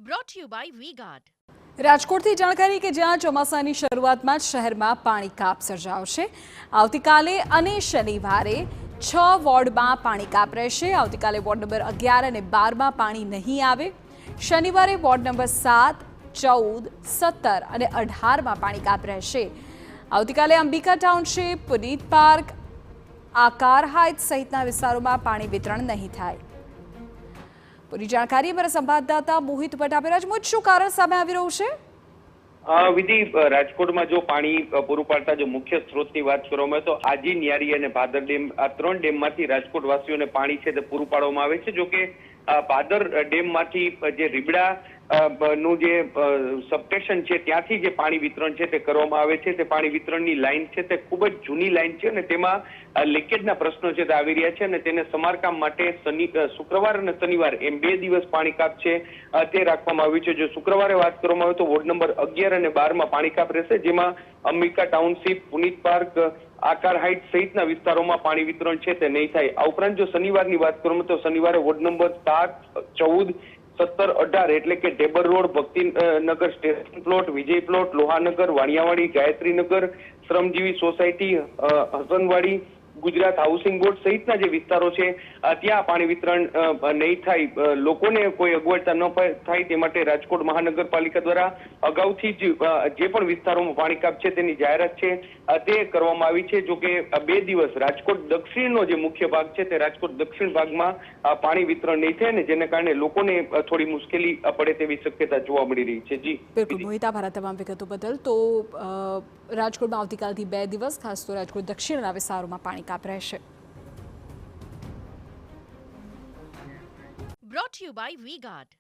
brought to you by V-Guard. રાજકોટથી જાણકારી કે જ્યાં ચોમાસાની શરૂઆતમાં જ શહેરમાં પાણી કાપ સર્જાવશે। આવતીકાલે અને શનિવારે 6 વોર્ડમાં પાણી કાપ રહેશે। આવતીકાલે વોર્ડ નંબર 11 અને 12માં પાણી નહીં આવે। શનિવારે વોર્ડ નંબર 7, 14, 17 અને 18માં પાણી કાપ રહેશે। આવતીકાલે અંબિકા ટાઉનશીપ, પુનીત પાર્ક, આકાર હાઇટ્સ સહિતના વિસ્તારોમાં પાણી વિતરણ નહીં થાય। પૂરી જાણકારી અમારા સંવાદદાતા મોહિત ભટ્ટ આપે। રાજમોહિત, શું કારણ સામે આવી રહ્યું છે? વિધિ, રાજકોટમાં જો પાણી પૂરું પાડતા જો મુખ્ય સ્ત્રોતની વાત કરવામાં આવે તો આજી, ન્યારી અને ભાદર ડેમ, આ 3 ડેમમાંથી રાજકોટ વાસીઓને પાણી છે તે પૂરું પાડવામાં આવે છે। જો કે ભાદર ડેમમાંથી જે રીબડા નું જે સબસ્ટેશન છે ત્યાંથી જે પાણી વિતરણ છે તે કરવામાં આવે છે। તે પાણી વિતરણની લાઈન છે તે ખૂબ જ જૂની લાઈન છે અને તેમાં લીકેજના પ્રશ્નો છે તે આવી રહ્યા છે અને તેને સમારકામ માટે શુક્રવાર અને શનિવાર એમ 2 દિવસ પાણી કાપ છે તે રાખવામાં આવ્યું છે। જો શુક્રવારે વાત કરવામાં આવે તો વોર્ડ નંબર 11 અને 12માં પાણી કાપ રહેશે, જેમાં અંબિકા ટાઉનશીપ, પુનીત પાર્ક, આકાર હાઇટ સહિતના વિસ્તારોમાં પાણી વિતરણ છે તે નહીં થાય। આ ઉપરાંત જો શનિવારની વાત કરવામાં તો શનિવારે વોર્ડ નંબર 7, 14, 17, 18 એટલે કે Dhebar road, Bhaktinagar station plot, Vijay plot, Lohanagar, Vaniyawadi, Gayatrinagar, Shramjivi society, Hasanwadi, Gujarat housing board સહિતના જે વિસ્તારો છે ત્યાં પાણી વિતરણ નહીં થાય। લોકોને કોઈ અગવડતા ન થાય તે માટે રાજકોટ મહાનગરપાલિકા દ્વારા અગાઉથી જ જે પણ વિસ્તારોમાં પાણી કાપ છે તેની જાહેરાત છે તે કરવામાં આવી છે। જો કે 2 દિવસ રાજકોટ દક્ષિણનો જે મુખ્ય ભાગ છે તે રાજકોટ દક્ષિણ ભાગમાં પાણી વિતરણ નહીં થાય ને જેને કારણે લોકોને થોડી મુશ્કેલી પડે તેવી શક્યતા જોવા મળી રહી છે। જી બિલકુલ મોહિત, આભાર તમામ વિગતો બદલ। તો રાજકોટમાં આવતીકાલથી 2 દિવસ ખાસ તો રાજકોટ દક્ષિણના વિસ્તારોમાં પાણી કાપ રહેશે। Brought to you by V-Guard.